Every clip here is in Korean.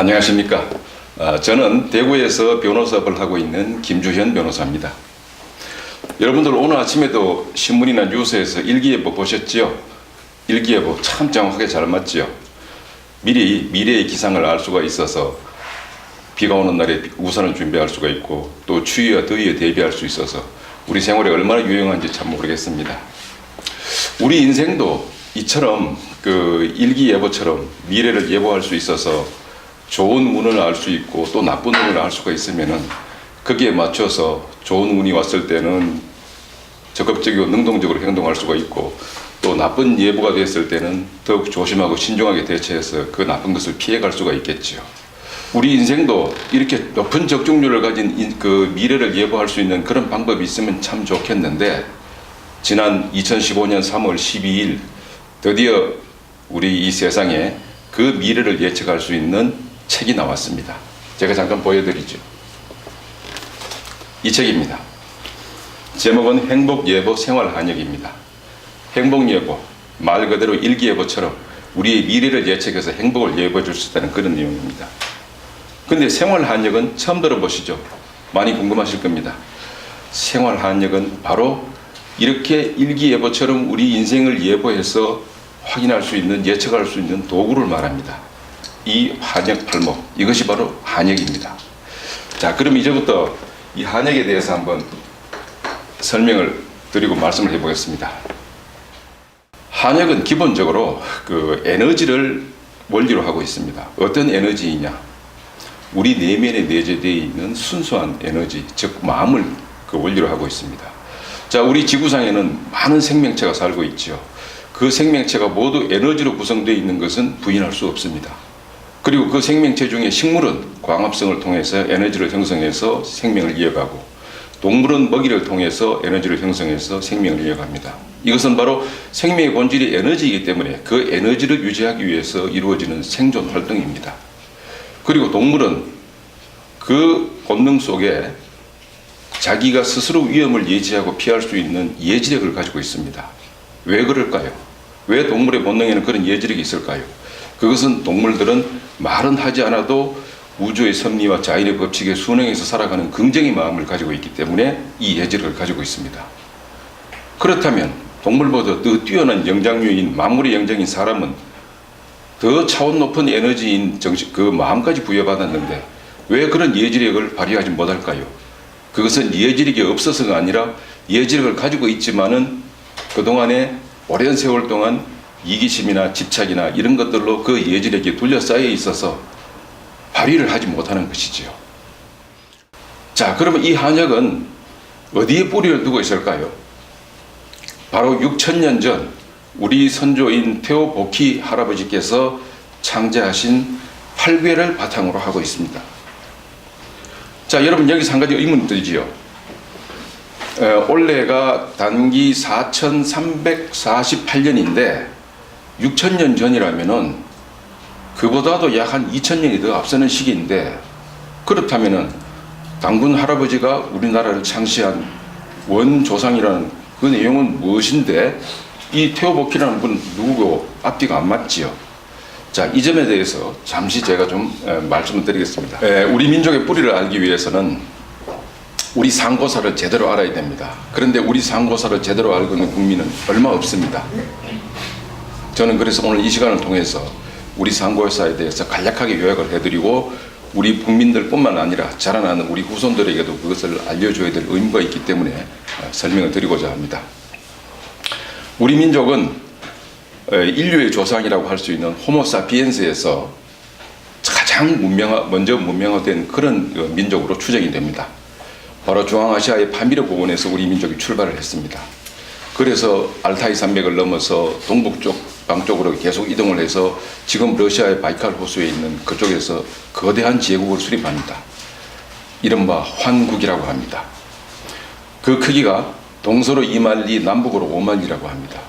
안녕하십니까. 저는 대구에서 변호사업을 하고 있는 김주현 변호사입니다. 여러분들 오늘 아침에도 신문이나 뉴스에서 일기예보 보셨죠? 일기예보 참 정확하게 잘 맞죠? 미리 미래의 기상을 알 수가 있어서 비가 오는 날에 우산을 준비할 수가 있고 또 추위와 더위에 대비할 수 있어서 우리 생활에 얼마나 유용한지 참 모르겠습니다. 우리 인생도 이처럼 그 일기예보처럼 미래를 예보할 수 있어서 좋은 운을 알 수 있고 또 나쁜 운을 알 수가 있으면은 거기에 맞춰서 좋은 운이 왔을 때는 적극적이고 능동적으로 행동할 수가 있고 또 나쁜 예보가 됐을 때는 더욱 조심하고 신중하게 대처해서 그 나쁜 것을 피해갈 수가 있겠죠. 우리 인생도 이렇게 높은 적중률을 가진 그 미래를 예보할 수 있는 그런 방법이 있으면 참 좋겠는데 지난 2015년 3월 12일 드디어 우리 이 세상에 그 미래를 예측할 수 있는 책이 나왔습니다. 제가 잠깐 보여드리죠. 이 책입니다. 제목은 행복예보 생활한역입니다. 행복예보, 말 그대로 일기예보처럼 우리의 미래를 예측해서 행복을 예보해 줄 수 있다는 그런 내용입니다. 근데 생활한역은 처음 들어보시죠? 많이 궁금하실 겁니다. 생활한역은 바로 이렇게 일기예보처럼 우리 인생을 예보해서 확인할 수 있는, 예측할 수 있는 도구를 말합니다. 이 한역 팔목, 이것이 바로 한역입니다. 자, 그럼 이제부터 이 한역에 대해서 한번 설명을 드리고 말씀을 해보겠습니다. 한역은 기본적으로 그 에너지를 원리로 하고 있습니다. 어떤 에너지이냐? 우리 내면에 내재되어 있는 순수한 에너지, 즉 마음을 그 원리로 하고 있습니다. 자, 우리 지구상에는 많은 생명체가 살고 있죠. 그 생명체가 모두 에너지로 구성되어 있는 것은 부인할 수 없습니다. 그리고 그 생명체 중에 식물은 광합성을 통해서 에너지를 형성해서 생명을 이어가고 동물은 먹이를 통해서 에너지를 형성해서 생명을 이어갑니다. 이것은 바로 생명의 본질이 에너지이기 때문에 그 에너지를 유지하기 위해서 이루어지는 생존 활동입니다. 그리고 동물은 그 본능 속에 자기가 스스로 위험을 예지하고 피할 수 있는 예지력을 가지고 있습니다. 왜 그럴까요? 왜 동물의 본능에는 그런 예지력이 있을까요? 그것은 동물들은 말은 하지 않아도 우주의 섭리와 자연의 법칙에 순응해서 살아가는 긍정의 마음을 가지고 있기 때문에 이 예지력을 가지고 있습니다. 그렇다면 동물보다 더 뛰어난 영장류인 만물의 영장인 사람은 더 차원 높은 에너지인 정식, 그 마음까지 부여받았는데 왜 그런 예지력을 발휘하지 못할까요? 그것은 예지력이 없어서가 아니라 예지력을 가지고 있지만은 그동안에 오랜 세월 동안 이기심이나 집착이나 이런 것들로 그 예지력이 둘러싸여 있어서 발휘를 하지 못하는 것이지요. 자, 그러면 이 한역은 어디에 뿌리를 두고 있을까요? 바로 6,000년 전 우리 선조인 태오보키 할아버지께서 창제하신 팔괘를 바탕으로 하고 있습니다. 자, 여러분 여기서 한 가지 의문 들지요. 올해가 단기 4348년인데 6,000년 전이라면은 그보다도 약 한 2,000년이 더 앞서는 시기인데 그렇다면은 당군 할아버지가 우리나라를 창시한 원조상이라는 그 내용은 무엇인데 이 태오보키라는 분 누구고 앞뒤가 안 맞지요. 자, 이 점에 대해서 잠시 제가 좀 말씀을 드리겠습니다. 우리 민족의 뿌리를 알기 위해서는 우리 상고사를 제대로 알아야 됩니다. 그런데 우리 상고사를 제대로 알고 있는 국민은 얼마 없습니다. 저는 그래서 오늘 이 시간을 통해서 우리 상고사에 대해서 간략하게 요약을 해드리고 우리 국민들뿐만 아니라 자라나는 우리 후손들에게도 그것을 알려줘야 될 의무가 있기 때문에 설명을 드리고자 합니다. 우리 민족은 인류의 조상이라고 할 수 있는 호모사피엔스에서 가장 먼저 문명화된 그런 민족으로 추정이 됩니다. 바로 중앙아시아의 파미르 고원에서 우리 민족이 출발을 했습니다. 그래서 알타이 산맥을 넘어서 동북쪽 방쪽으로 계속 이동을 해서 지금 러시아의 바이칼 호수에 있는 그쪽에서 거대한 제국을 수립합니다. 이른바 환국이라고 합니다. 그 크기가 동서로 2만리, 남북으로 5만리라고 합니다.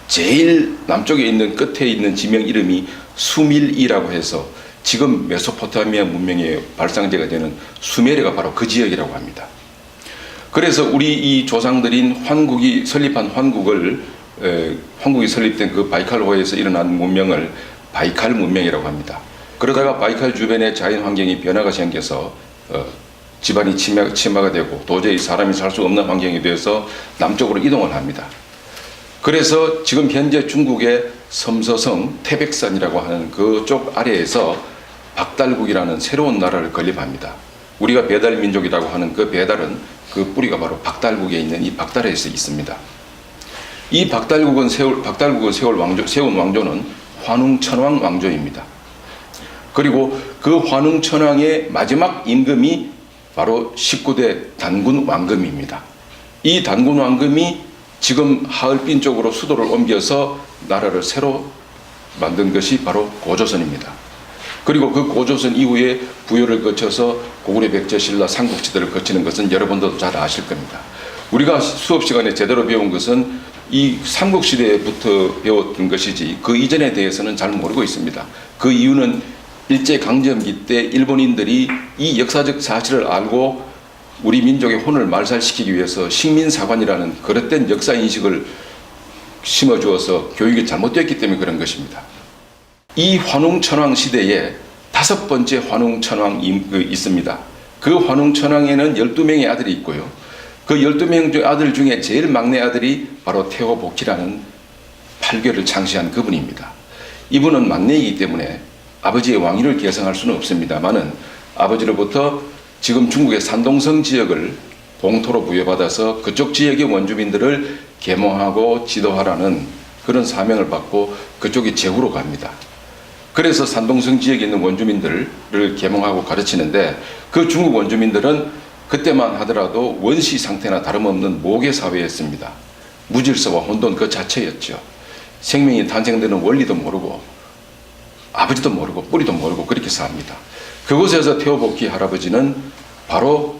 제일 남쪽에 있는 끝에 있는 지명 이름이 수밀이라고 해서 지금 메소포타미아 문명의 발상제가 되는 수메르가 바로 그 지역이라고 합니다. 그래서 우리 이 조상들인 환국이 설립한 환국이 설립된 그 바이칼호에서 일어난 문명을 바이칼 문명이라고 합니다. 그러다가 바이칼 주변의 자연 환경이 변화가 생겨서 지반이 침하가 되고 도저히 사람이 살 수 없는 환경이 되어서 남쪽으로 이동을 합니다. 그래서 지금 현재 중국의 섬서성 태백산이라고 하는 그쪽 아래에서 박달국이라는 새로운 나라를 건립합니다. 우리가 배달민족이라고 하는 그 배달은 그 뿌리가 바로 박달국에 있는 이 박달에서 있습니다. 이 박달국은 세운 왕조는 환웅천왕 왕조입니다. 그리고 그 환웅천왕의 마지막 임금이 바로 19대 단군 왕금입니다. 이 단군 왕금이 지금 하얼빈 쪽으로 수도를 옮겨서 나라를 새로 만든 것이 바로 고조선입니다. 그리고 그 고조선 이후에 부여를 거쳐서 고구려 백제 신라 삼국시대를 거치는 것은 여러분들도 잘 아실 겁니다. 우리가 수업 시간에 제대로 배운 것은 이 삼국시대부터 배웠던 것이지 그 이전에 대해서는 잘 모르고 있습니다. 그 이유는 일제강점기 때 일본인들이 이 역사적 사실을 알고 우리 민족의 혼을 말살시키기 위해서 식민사관이라는 그릇된 역사인식을 심어주어서 교육이 잘못되었기 때문에 그런 것입니다. 이 환웅천왕 시대에 5번째 환웅천왕이 있습니다. 그 환웅천왕에는 12명의 아들이 있고요. 그 12명 아들 중에 제일 막내 아들이 바로 태호복희라는 8괴를 창시한 그분입니다. 이분은 막내이기 때문에 아버지의 왕위를 계승할 수는 없습니다만은 아버지로부터 지금 중국의 산동성 지역을 봉토로 부여받아서 그쪽 지역의 원주민들을 계몽하고 지도하라는 그런 사명을 받고 그쪽이 제후로 갑니다. 그래서 산동성 지역에 있는 원주민들을 계몽하고 가르치는데 그 중국 원주민들은 그때만 하더라도 원시 상태나 다름없는 모계 사회였습니다. 무질서와 혼돈 그 자체였죠. 생명이 탄생되는 원리도 모르고 아버지도 모르고 뿌리도 모르고 그렇게 삽니다. 그곳에서 태호복희 할아버지는 바로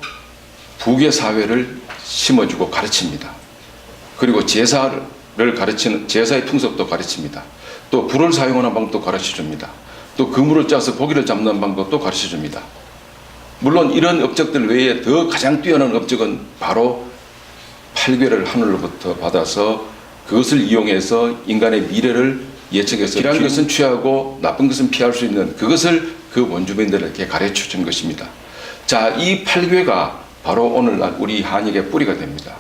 부계 사회를 심어주고 가르칩니다. 그리고 제사를 가르치는 제사의 풍습도 가르칩니다. 또 불을 사용하는 방법도 가르쳐줍니다. 또 그물을 짜서 고기를 잡는 방법도 가르쳐줍니다. 물론 이런 업적들 외에 더 가장 뛰어난 업적은 바로 8괴를 하늘로부터 받아서 그것을 이용해서 인간의 미래를 예측해서 필요한 것은 취하고 나쁜 것은 피할 수 있는 그것을 그 원주민들에게 가르쳐 준 것입니다. 자, 이 8괴가 바로 오늘날 우리 한역의 뿌리가 됩니다.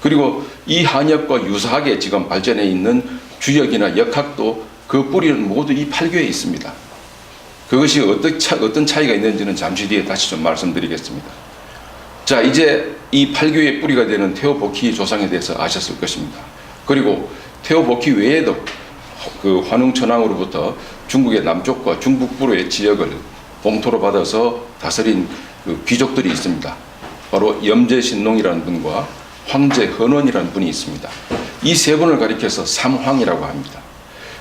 그리고 이 한역과 유사하게 지금 발전해 있는 주역이나 역학도 그 뿌리는 모두 이 8괴에 있습니다. 그것이 어떤 차이가 있는지는 잠시 뒤에 다시 좀 말씀드리겠습니다. 자, 이제 이 8괴의 뿌리가 되는 태호복희 조상에 대해서 아셨을 것입니다. 그리고 태호복희 외에도 그 환웅천왕으로부터 중국의 남쪽과 중북부의 지역을 봉토로 받아서 다스린 그 귀족들이 있습니다. 바로 염제신농이라는 분과 황제헌원이라는 분이 있습니다. 이 세 분을 가리켜서 삼황이라고 합니다.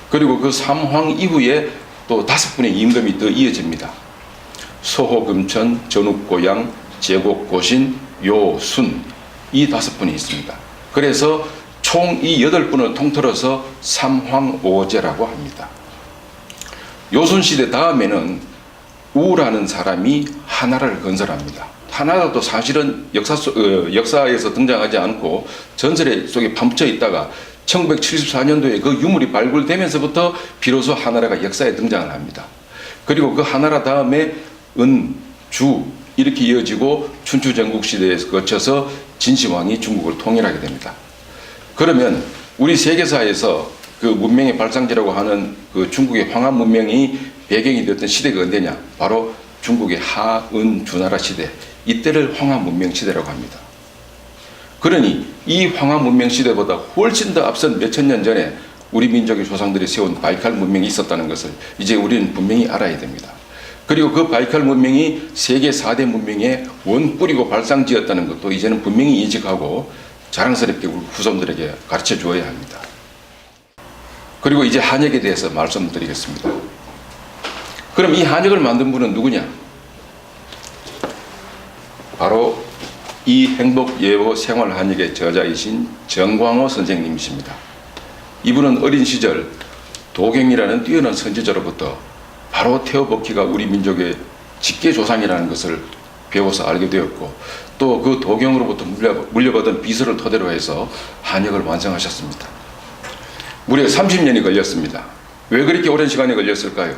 그리고 그 삼황 이후에 또 5분의 임금이 더 이어집니다. 소호금천, 전욱고양, 제곡고신, 요순 이 5분이 있습니다. 그래서 총 이 8분을 통틀어서 삼황오제라고 합니다. 요순시대 다음에는 우라는 사람이 하나라를 건설합니다. 하나라도 사실은 역사에서 등장하지 않고 전설의 속에 파묻혀 있다가 1974년도에 그 유물이 발굴되면서부터 비로소 하나라가 역사에 등장을 합니다. 그리고 그 하나라 다음에 은, 주 이렇게 이어지고 춘추전국 시대에 거쳐서 진시황이 중국을 통일하게 됩니다. 그러면 우리 세계사에서 그 문명의 발상지라고 하는 그 중국의 황한 문명이 배경이 되었던 시대가 언제냐? 바로 중국의 하은 주나라 시대, 이때를 황한 문명 시대라고 합니다. 그러니 이 황한 문명 시대보다 훨씬 더 앞선 몇천 년 전에 우리 민족의 조상들이 세운 바이칼 문명이 있었다는 것을 이제 우리는 분명히 알아야 됩니다. 그리고 그 바이칼 문명이 세계 4대 문명의 원뿌리고 발상지였다는 것도 이제는 분명히 인식하고 자랑스럽게 우리 후손들에게 가르쳐 주어야 합니다. 그리고 이제 한역에 대해서 말씀드리겠습니다. 그럼 이 한역을 만든 분은 누구냐? 바로 이 행복예보 생활한역의 저자이신 정광호 선생님이십니다. 이분은 어린 시절 도경이라는 뛰어난 선지자로부터 바로 태호복희가 우리 민족의 직계조상이라는 것을 배워서 알게 되었고 또 그 도경으로부터 물려받은 비서를 토대로 해서 한역을 완성하셨습니다. 무려 30년이 걸렸습니다. 왜 그렇게 오랜 시간이 걸렸을까요?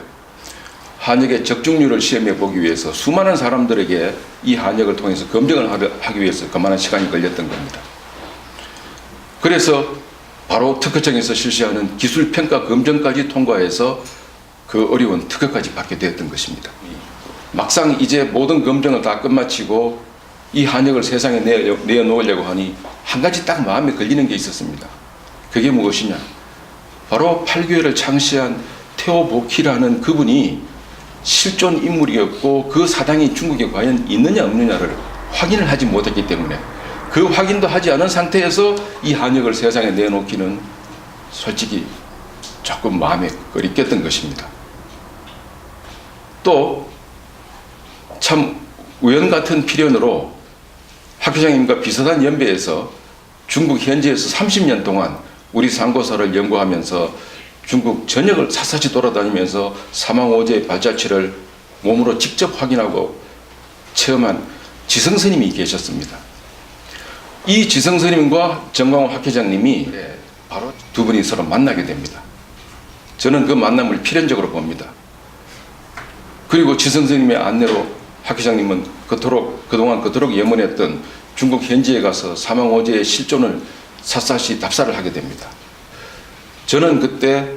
한역의 적중률을 시험해 보기 위해서 수많은 사람들에게 이 한역을 통해서 검증을 하기 위해서 그만한 시간이 걸렸던 겁니다. 그래서 바로 특허청에서 실시하는 기술평가 검증까지 통과해서 그 어려운 특허까지 받게 되었던 것입니다. 막상 이제 모든 검증을 다 끝마치고 이 한역을 세상에 내어놓으려고 하니 한 가지 딱 마음에 걸리는 게 있었습니다. 그게 무엇이냐? 바로 8교회를 창시한 테오 보키라는 그분이 실존 인물이었고 그 사당이 중국에 과연 있느냐 없느냐를 확인을 하지 못했기 때문에 그 확인도 하지 않은 상태에서 이 한역을 세상에 내놓기는 솔직히 조금 마음에 꺼리꼈던 것입니다. 또 참 우연 같은 필연으로 학회장님과 비슷한 연배에서 중국 현지에서 30년 동안 우리 상고사를 연구하면서 중국 전역을 샅샅이 돌아다니면서 사망오제의 발자취를 몸으로 직접 확인하고 체험한 지성스님이 계셨습니다. 이 지성스님과 정광호 학회장님이 바로 두 분이 서로 만나게 됩니다. 저는 그 만남을 필연적으로 봅니다. 그리고 지성스님의 안내로 학회장님은 그동안 그토록 염원했던 중국 현지에 가서 사망오제의 실존을 샅샅이 답사를 하게 됩니다. 저는 그때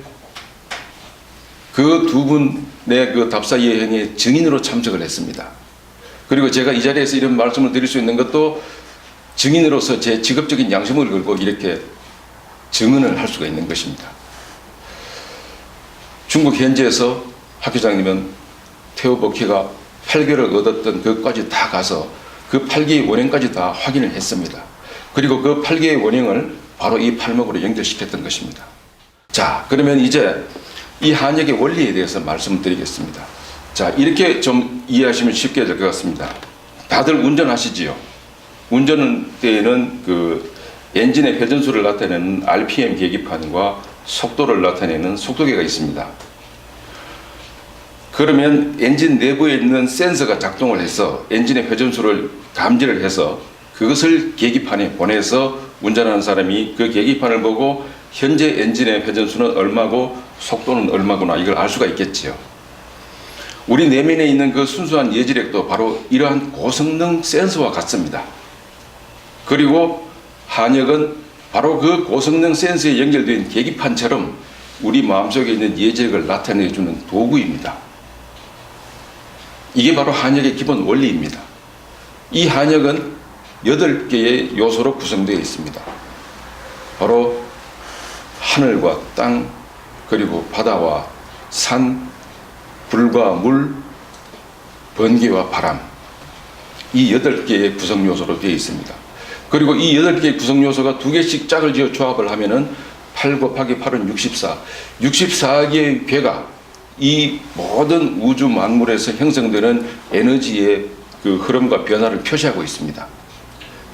그 두 분의 그 답사 여행에 증인으로 참석을 했습니다. 그리고 제가 이 자리에서 이런 말씀을 드릴 수 있는 것도 증인으로서 제 직업적인 양심을 걸고 이렇게 증언을 할 수가 있는 것입니다. 중국 현지에서 학회장님은 테오 보키가 8개를 얻었던 그것까지 다 가서 그 8개의 원행까지 다 확인을 했습니다. 그리고 그 8개의 원행을 바로 이 팔목으로 연결시켰던 것입니다. 자, 그러면 이제 이 한역의 원리에 대해서 말씀드리겠습니다. 자, 이렇게 좀 이해하시면 쉽게 될 것 같습니다. 다들 운전하시지요? 운전 때에는 그 엔진의 회전수를 나타내는 RPM 계기판과 속도를 나타내는 속도계가 있습니다. 그러면 엔진 내부에 있는 센서가 작동을 해서 엔진의 회전수를 감지를 해서 그것을 계기판에 보내서 운전하는 사람이 그 계기판을 보고 현재 엔진의 회전수는 얼마고 속도는 얼마구나 이걸 알 수가 있겠지요. 우리 내면에 있는 그 순수한 예지력도 바로 이러한 고성능 센서와 같습니다. 그리고 한역은 바로 그 고성능 센서에 연결된 계기판처럼 우리 마음속에 있는 예지력을 나타내주는 도구입니다. 이게 바로 한역의 기본 원리입니다. 이 한역은 8개의 요소로 구성되어 있습니다. 바로 하늘과 땅, 그리고 바다와 산, 불과 물, 번개와 바람, 이 8개의 구성 요소로 되어 있습니다. 그리고 이 8개의 구성 요소가 2개씩 짝을 지어 조합을 하면은 8 곱하기 8은 64, 64개의 배가 이 모든 우주 만물에서 형성되는 에너지의 그 흐름과 변화를 표시하고 있습니다.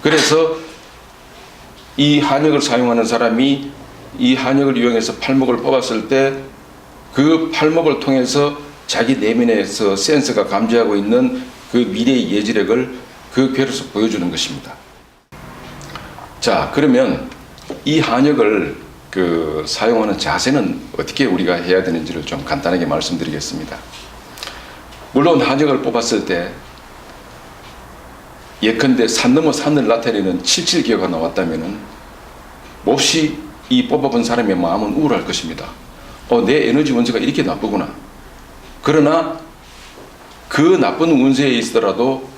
그래서 이 한역을 사용하는 사람이 이 한역을 이용해서 팔목을 뽑았을 때 그 팔목을 통해서 자기 내면에서 센서가 감지하고 있는 그 미래의 예지력을 그 괴로서 보여주는 것입니다. 자, 그러면 이 한역을 사용하는 자세는 어떻게 우리가 해야 되는지를 좀 간단하게 말씀드리겠습니다. 물론 한역을 뽑았을 때 예컨대 산 넘어 산을 나타내는 77기어가 나왔다면 몹시 이 뽑아본 사람의 마음은 우울할 것입니다. 내 에너지 원소가 이렇게 나쁘구나. 그러나 그 나쁜 운세에 있더라도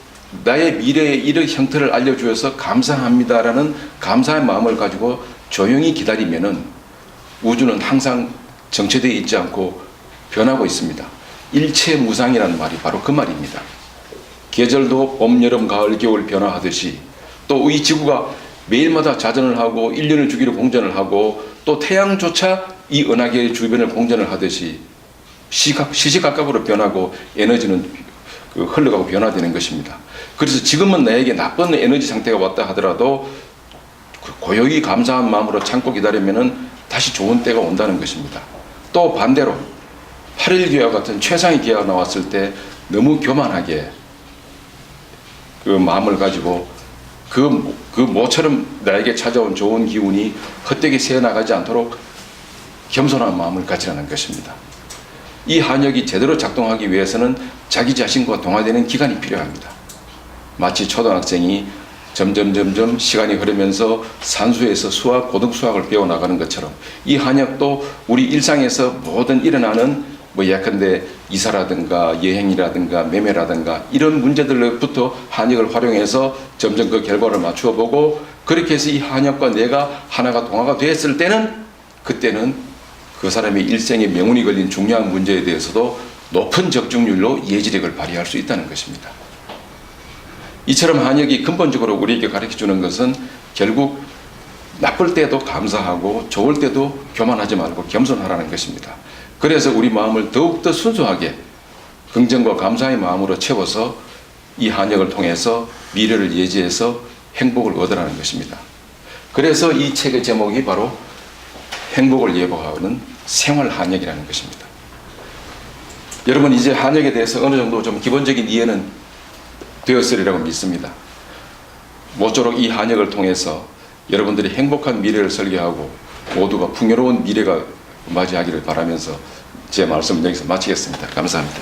나의 미래의 이런 형태를 알려주어서 감사합니다라는 감사의 마음을 가지고 조용히 기다리면은 우주는 항상 정체되어 있지 않고 변하고 있습니다. 일체무상이라는 말이 바로 그 말입니다. 계절도 봄, 여름, 가을, 겨울 변화하듯이 또 이 지구가 매일마다 자전을 하고 1년을 주기로 공전을 하고 또 태양조차 이 은하계의 주변을 공전을 하듯이 시시각각으로 변하고 에너지는 흘러가고 변화되는 것입니다. 그래서 지금은 나에게 나쁜 에너지 상태가 왔다 하더라도 고요히 감사한 마음으로 참고 기다리면은 다시 좋은 때가 온다는 것입니다. 또 반대로 8일 기와 같은 최상의 기가 나왔을 때 너무 교만하게 그 마음을 가지고 그 모처럼 나에게 찾아온 좋은 기운이 헛되게 새어나가지 않도록 겸손한 마음을 가지라는 것입니다. 이 한약이 제대로 작동하기 위해서는 자기 자신과 동화되는 기간이 필요합니다. 마치 초등학생이 점점 시간이 흐르면서 산수에서 수학, 고등수학을 배워나가는 것처럼 이 한약도 우리 일상에서 모든 일어나는 예컨대 이사라든가 여행이라든가 매매라든가 이런 문제들로부터 한약을 활용해서 점점 그 결과를 맞추어 보고, 그렇게 해서 이 한약과 내가 하나가 동화가 됐을 때는, 그때는 그 사람의 일생의 명운이 걸린 중요한 문제에 대해서도 높은 적중률로 예지력을 발휘할 수 있다는 것입니다. 이처럼 한약이 근본적으로 우리에게 가르쳐주는 것은 결국 나쁠 때도 감사하고 좋을 때도 교만하지 말고 겸손하라는 것입니다. 그래서 우리 마음을 더욱더 순수하게 긍정과 감사의 마음으로 채워서 이 한약을 통해서 미래를 예지해서 행복을 얻으라는 것입니다. 그래서 이 책의 제목이 바로 행복을 예보하는 생활한약이라는 것입니다. 여러분, 이제 한약에 대해서 어느 정도 좀 기본적인 이해는 되었으리라고 믿습니다. 모쪼록 이 한약을 통해서 여러분들이 행복한 미래를 설계하고 모두가 풍요로운 미래가 맞이하기를 바라면서 제 말씀을 여기서 마치겠습니다. 감사합니다.